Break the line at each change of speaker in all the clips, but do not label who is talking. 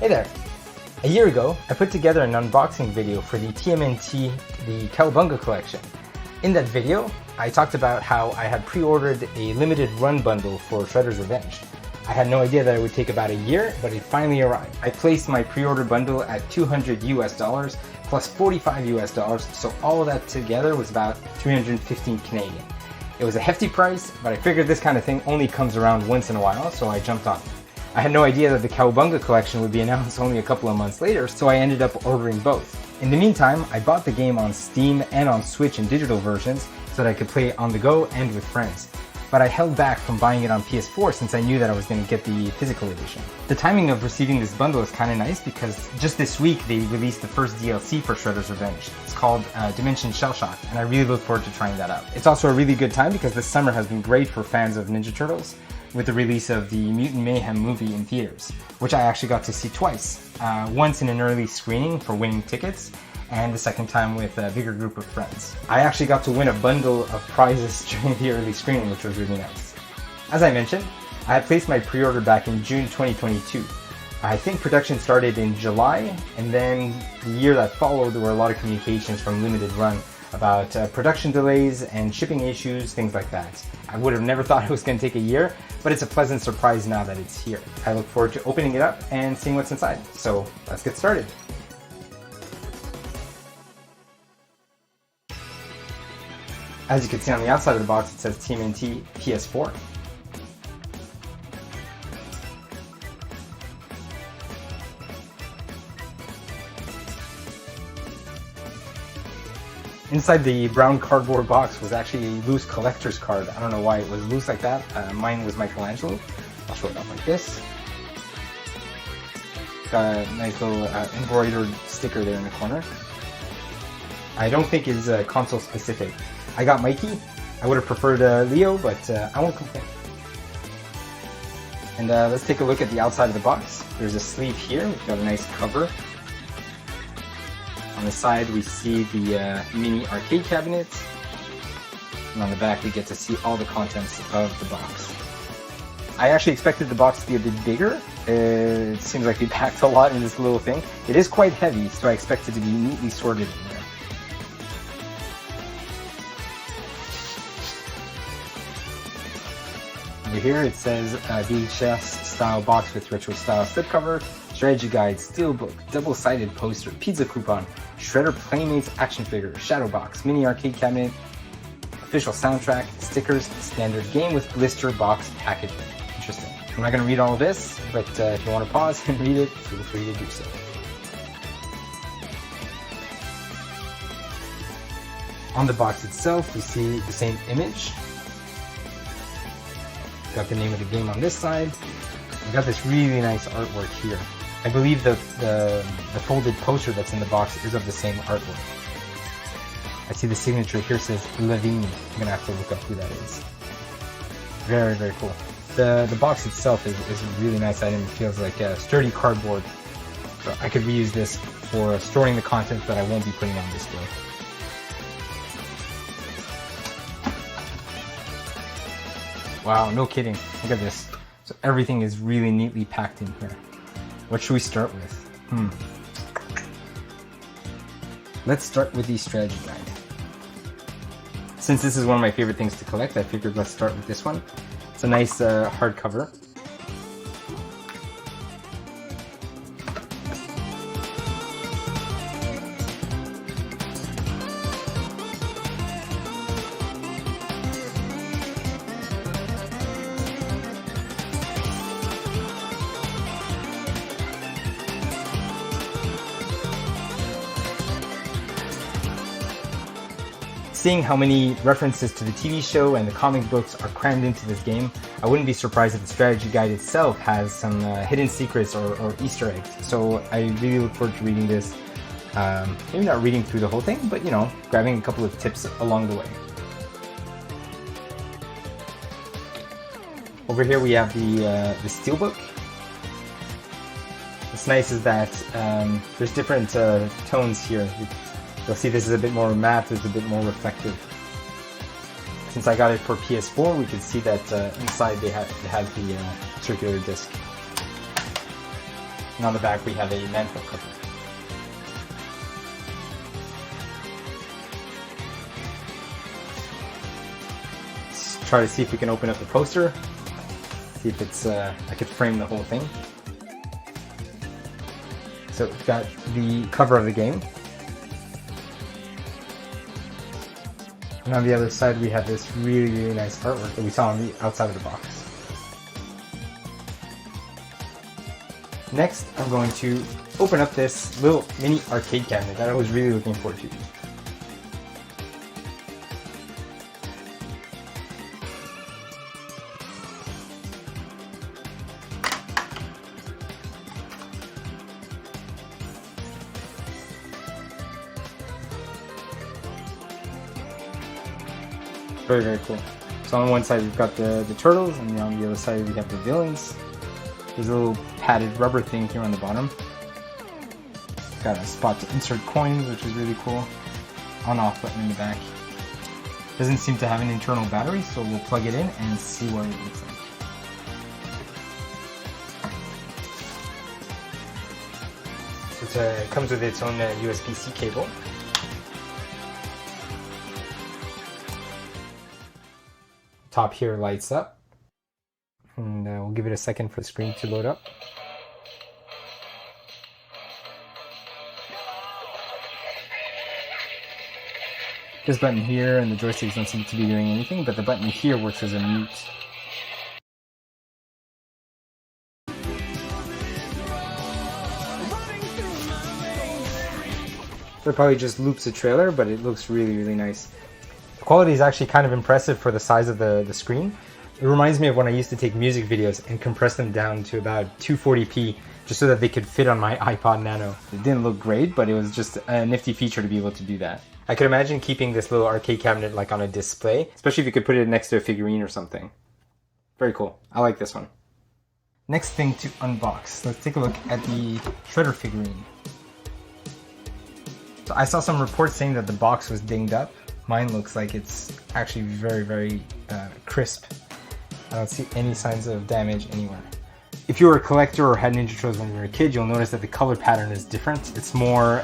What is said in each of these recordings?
Hey there! A year ago, I put together an unboxing video for the TMNT, the Cowabunga collection. In that video, I talked about how I had pre-ordered a limited run bundle for Shredder's Revenge. I had no idea that it would take about a year, but it finally arrived. I placed my pre-order bundle at $200 US plus $45 US, so all of that together was about 315 Canadian. It was a hefty price, but I figured this kind of thing only comes around once in a while, so I jumped on it. I had no idea that the Cowabunga collection would be announced only a couple of months later, so I ended up ordering both. In the meantime, I bought the game on Steam and on Switch in digital versions so that I could play it on the go and with friends. But I held back from buying it on PS4 since I knew that I was going to get the physical edition. The timing of receiving this bundle is kind of nice because just this week they released the first DLC for Shredder's Revenge. It's called Dimension Shell Shock, and I really look forward to trying that out. It's also a really good time because this summer has been great for fans of Ninja Turtles, with the release of the Mutant Mayhem movie in theaters, which I actually got to see twice. Once in an early screening for winning tickets, and the second time with a bigger group of friends. I actually got to win a bundle of prizes during the early screening, which was really nice. As I mentioned, I had placed my pre-order back in June 2022. I think production started in July, and then the year that followed there were a lot of communications from Limited Run about production delays and shipping issues, things like that. I would have never thought it was going to take a year, but it's a pleasant surprise now that it's here. I look forward to opening it up and seeing what's inside. So let's get started. As you can see on the outside of the box, it says TMNT PS4. Inside the brown cardboard box was actually a loose collector's card. I don't know why it was loose like that. Mine was Michelangelo. I'll show it up like this. Got a nice little embroidered sticker there in the corner. I don't think it's console specific. I got Mikey. I would have preferred Leo, but I won't complain. And let's take a look at the outside of the box. There's a sleeve here. We've got a nice cover. On the side we see the mini arcade cabinet, and on the back we get to see all the contents of the box. I actually expected the box to be a bit bigger. It seems like we packed a lot in this little thing. It is quite heavy, so I expect it to be neatly sorted in there. Over here it says VHS style box with retro style slipcover, strategy guide, steelbook, double-sided poster, pizza coupon, Shredder Playmates action figure, Shadowbox, mini arcade cabinet, official soundtrack, stickers, standard game with blister box packaging. Interesting. I'm not going to read all of this, but if you want to pause and read it, feel free to do so. On the box itself, we see the same image. Got the name of the game on this side. We got this really nice artwork here. I believe the folded poster that's in the box is of the same artwork. I see the signature here says Levine. I'm gonna have to look up who that is. Very, very cool. The box itself is a really nice item. It feels like a sturdy cardboard. So I could reuse this for storing the contents that I won't be putting on display. Wow, no kidding. Look at this. So everything is really neatly packed in here. What should we start with? Let's start with the strategy guide. Since this is one of my favorite things to collect, I figured let's start with this one. It's a nice hardcover. Seeing how many references to the TV show and the comic books are crammed into this game, I wouldn't be surprised if the strategy guide itself has some hidden secrets or Easter eggs. So I really look forward to reading this. Maybe not reading through the whole thing, but you know, grabbing a couple of tips along the way. Over here we have the Steelbook. What's nice is that there's different tones here. You'll see this is a bit more matte, it's a bit more reflective. Since I got it for PS4, we can see that inside it has the circular disc. And on the back we have a manhole cover. Let's try to see if we can open up the poster. See if it's I could frame the whole thing. So we've got the cover of the game. And on the other side we have this really nice artwork that we saw on the outside of the box. Next, I'm going to open up this little mini arcade cabinet that I was really looking forward to. Very cool. So on one side we've got the turtles, and on the other side we have the villains. There's a little padded rubber thing here on the bottom. Got a spot to insert coins, which is really cool. On-off button in the back. Doesn't seem to have an internal battery, so we'll plug it in and see what it looks like. So it comes with its own USB-C cable. Top here lights up, and we'll give it a second for the screen to load up. This button here and the joysticks don't seem to be doing anything, but the button here works as a mute. So it probably just loops the trailer, but it looks really nice. The quality is actually kind of impressive for the size of the screen. It reminds me of when I used to take music videos and compress them down to about 240p just so that they could fit on my iPod Nano. It didn't look great, but it was just a nifty feature to be able to do that. I could imagine keeping this little arcade cabinet like on a display, especially if you could put it next to a figurine or something. Very cool. I like this one. Next thing to unbox. Let's take a look at the Shredder figurine. So I saw some reports saying that the box was dinged up. Mine looks like it's actually very crisp. I don't see any signs of damage anywhere. If you were a collector or had Ninja Turtles when you were a kid, you'll notice that the color pattern is different. It's more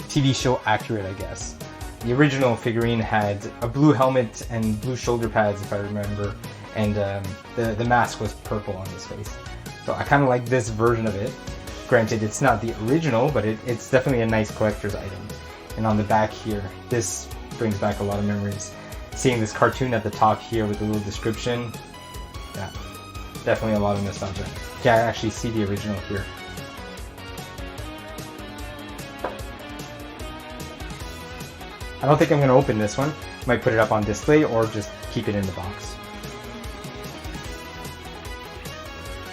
TV show accurate, I guess. The original figurine had a blue helmet and blue shoulder pads, if I remember, and the mask was purple on his face. So I kind of like this version of it. Granted, it's not the original, but it's definitely a nice collector's item. And on the back here, this brings back a lot of memories. Seeing this cartoon at the top here with a little description, yeah, definitely a lot of nostalgia. Yeah, I actually see the original here. I don't think I'm going to open this one. Might put it up on display or just keep it in the box.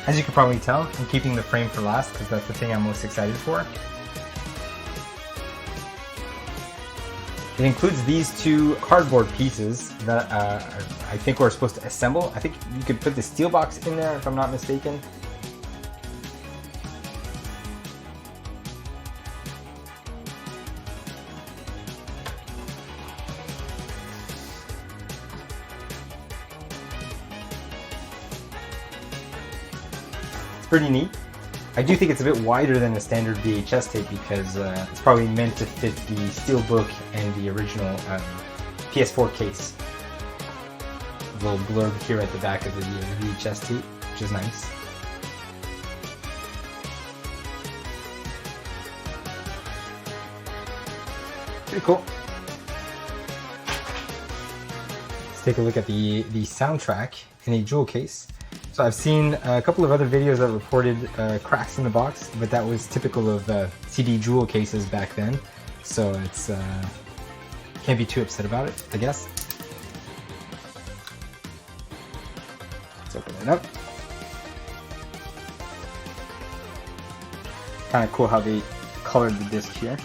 As you can probably tell, I'm keeping the frame for last because that's the thing I'm most excited for. It includes these two cardboard pieces that I think we're supposed to assemble. I think you could put the Steelbox in there if I'm not mistaken. It's pretty neat. I do think it's a bit wider than a standard VHS tape because it's probably meant to fit the Steelbook and the original PS4 case. A little blurb here at the back of the VHS tape, which is nice. Pretty cool. Let's take a look at the soundtrack in a jewel case. So I've seen a couple of other videos that reported cracks in the box, but that was typical of CD jewel cases back then. So it's can't be too upset about it, I guess. Let's open it up. Kind of cool how they colored the disc here.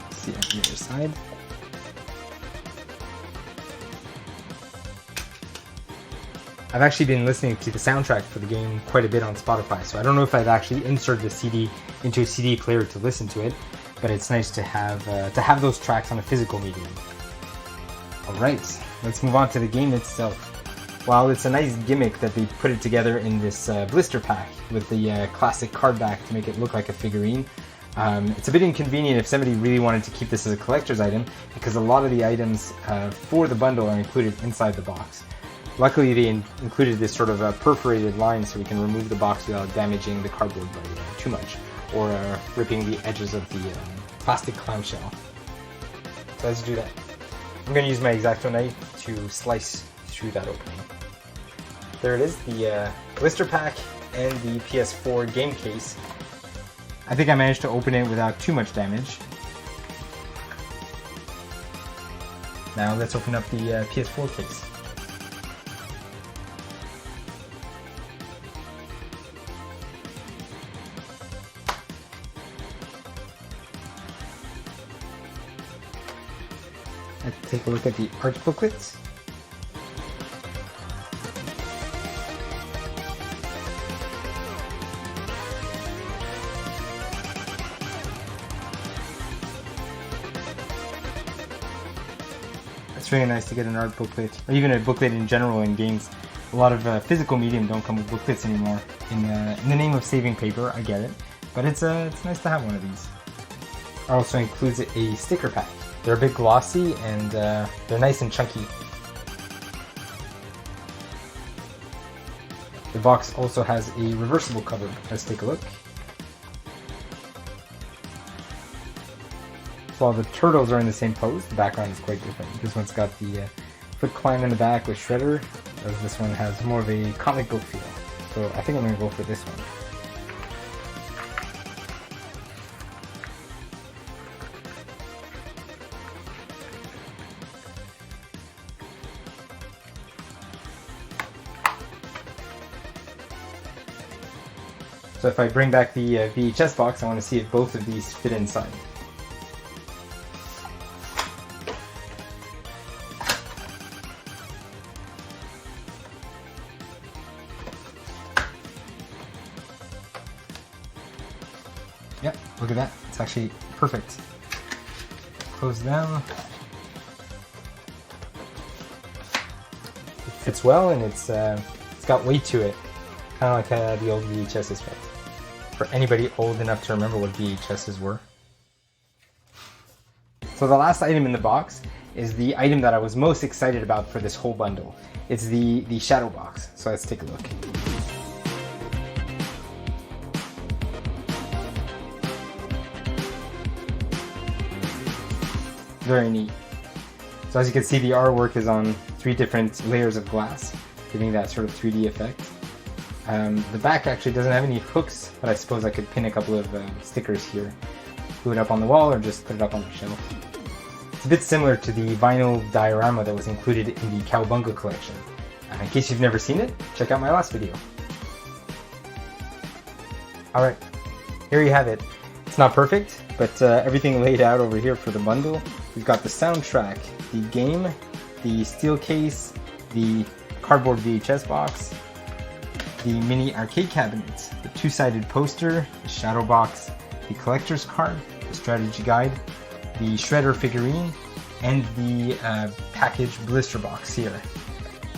Let's see on the other side. I've actually been listening to the soundtrack for the game quite a bit on Spotify, so I don't know if I've actually inserted the CD into a CD player to listen to it, but it's nice to have those tracks on a physical medium. Alright, let's move on to the game itself. while it's a nice gimmick that they put it together in this blister pack with the classic card back to make it look like a figurine, it's a bit inconvenient if somebody really wanted to keep this as a collector's item, because a lot of the items for the bundle are included inside the box. Luckily, they included this sort of perforated line so we can remove the box without damaging the cardboard by too much, or ripping the edges of the plastic clamshell. So let's do that. I'm going to use my X-Acto knife to slice through that opening. There it is, the blister pack and the PS4 game case. I think I managed to open it without too much damage. Now let's open up the PS4 case. Let's take a look at the art booklets. It's really nice to get an art booklet, or even a booklet in general in games. A lot of physical medium don't come with booklets anymore. In the name of saving paper, I get it, but it's nice to have one of these. It also includes a sticker pack. They're a bit glossy and they're nice and chunky. The box also has a reversible cover. Let's take a look. So while the turtles are in the same pose, the background is quite different. This one's got the Foot Clan in the back with Shredder, whereas this one has more of a comic book feel. So I think I'm going to go for this one. So if I bring back the VHS box, I want to see if both of these fit inside. Yep, look at that. It's actually perfect. Close them. It fits well, and it's got weight to it. Kind of like the old VHSs felt. For anybody old enough to remember what VHSs were. So the last item in the box is the item that I was most excited about for this whole bundle. It's the Shadowbox. So let's take a look. Very neat. So as you can see, the artwork is on 3 different layers of glass, giving that sort of 3D effect. The back actually doesn't have any hooks, but I suppose I could pin a couple of stickers here. Glue it up on the wall or just put it up on the shelf. It's a bit similar to the vinyl diorama that was included in the Cowabunga collection. In case you've never seen it, check out my last video. Alright, here you have it. It's not perfect, but everything laid out over here for the bundle. We've got the soundtrack, the game, the steel case, the cardboard VHS box, the mini arcade cabinet, the 2-sided poster, the Shadowbox, the collector's card, the strategy guide, the Shredder figurine, and the package blister box here.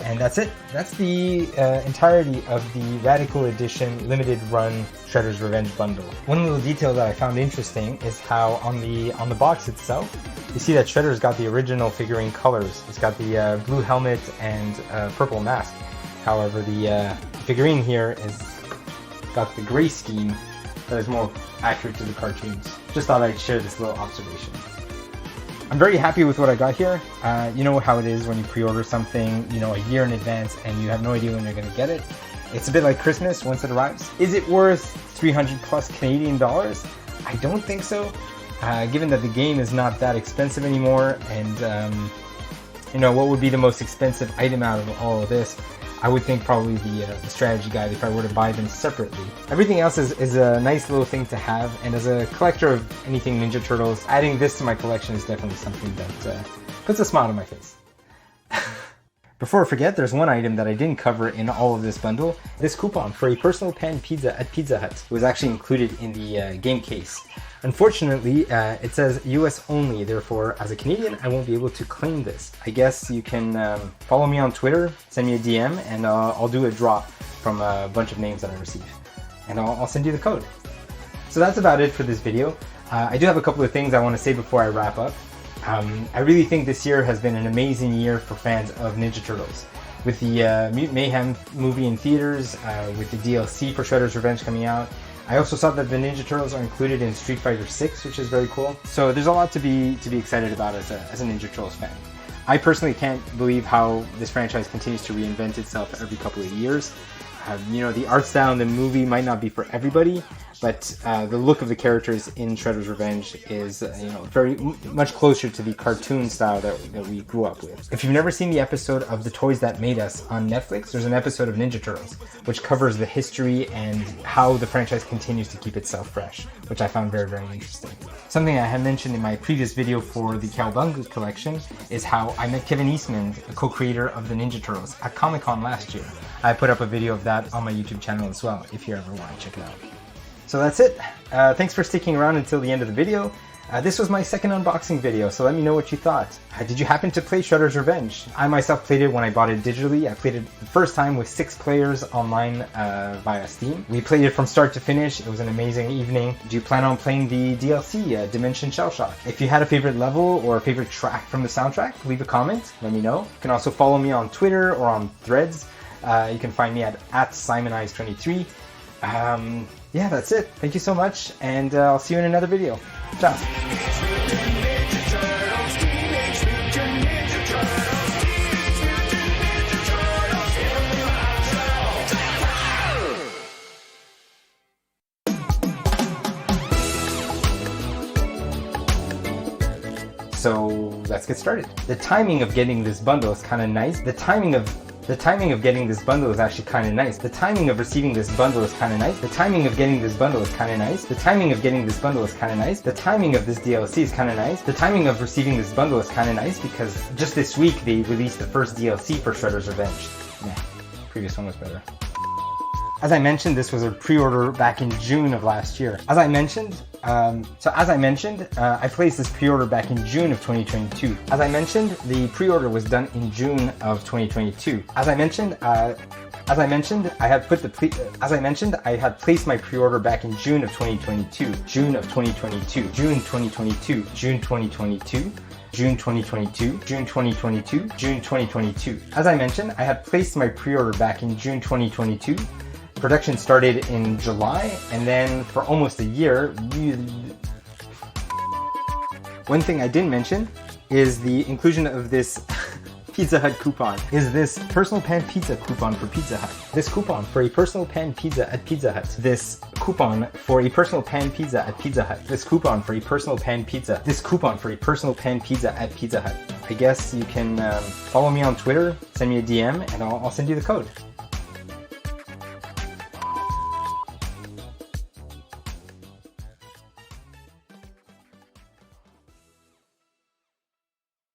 And that's it. That's the entirety of the Radical Edition limited run Shredder's Revenge bundle. One little detail that I found interesting is how on the box itself, you see that Shredder's got the original figurine colors. It's got the blue helmet and purple mask. However, the figurine here is got the gray scheme that is more accurate to the cartoons. Just thought I'd share this little observation. I'm very happy with what I got here. You know how it is when you pre-order something, you know, a year in advance and you have no idea when you're going to get it. It's a bit like Christmas once it arrives. Is it worth 300 plus Canadian dollars? I don't think so. Given that the game is not that expensive anymore, and you know, what would be the most expensive item out of all of this? I would think probably the strategy guide if I were to buy them separately. Everything else is a nice little thing to have, and as a collector of anything Ninja Turtles, adding this to my collection is definitely something that puts a smile on my face. Before I forget, there's one item that I didn't cover in all of this bundle. This coupon for a personal pan pizza at Pizza Hut was actually included in the game case. Unfortunately, it says US only, therefore as a Canadian I won't be able to claim this. I guess you can follow me on Twitter, send me a DM, and I'll do a drop from a bunch of names that I receive. And I'll send you the code. So that's about it for this video. I do have a couple of things I want to say before I wrap up. I really think this year has been an amazing year for fans of Ninja Turtles. With the Mutant Mayhem movie in theaters, with the DLC for Shredder's Revenge coming out. I also saw that the Ninja Turtles are included in Street Fighter VI, which is very cool. So there's a lot to be excited about as a Ninja Turtles fan. I personally can't believe how this franchise continues to reinvent itself every couple of years. You know, the art style in the movie might not be for everybody, but the look of the characters in Shredder's Revenge is, you know, very much closer to the cartoon style that we grew up with. If you've never seen the episode of The Toys That Made Us on Netflix, there's an episode of Ninja Turtles, which covers the history and how the franchise continues to keep itself fresh, which I found very, very interesting. Something I had mentioned in my previous video for the Cowabunga collection is how I met Kevin Eastman, a co-creator of the Ninja Turtles, at Comiccon last year. I put up a video of that on my YouTube channel as well, if you ever want to check it out. So that's it. Thanks for sticking around until the end of the video. This was my second unboxing video, so let me know what you thought. Did you happen to play Shredder's Revenge? I myself played it when I bought it digitally. I played it the first time with 6 players online via Steam. We played it from start to finish. It was an amazing evening. Do you plan on playing the DLC, Dimension Shell Shock? If you had a favorite level or a favorite track from the soundtrack, leave a comment. Let me know. You can also follow me on Twitter or on Threads. You can find me at SimonEyes23. Yeah, that's it. Thank you so much, and I'll see you in another video. Ciao. So let's get started. The timing of getting this bundle is kind of nice. The timing of getting this bundle is actually kind of nice. The timing of receiving this bundle is kind of nice. The timing of getting this bundle is kind of nice. The timing of getting this bundle is kind of nice. The timing of this DLC is kind of nice. The timing of receiving this bundle is kind of nice because just this week they released the first DLC for Shredder's Revenge. Nah, previous one was better. As I mentioned, this was a pre-order back in June of last year. As I mentioned, I placed this pre-order back in June of 2022. As I mentioned, the pre-order was done in June of 2022. As I mentioned, I had placed my pre-order back in June of 2022. June of 2022. June 2022. June 2022. June 2022, June 2022, June 2022. As I mentioned, I had placed my pre-order back in June 2022. Production started in July, and then for almost a year, one thing I didn't mention is the inclusion of this Pizza Hut coupon. Is this personal pan pizza coupon for Pizza Hut. This coupon for a personal pan pizza at Pizza Hut. This coupon for a personal pan pizza at Pizza Hut. This coupon for a personal pan pizza. This coupon for a personal pan pizza at Pizza Hut. I guess you can follow me on Twitter, send me a DM, and I'll send you the code.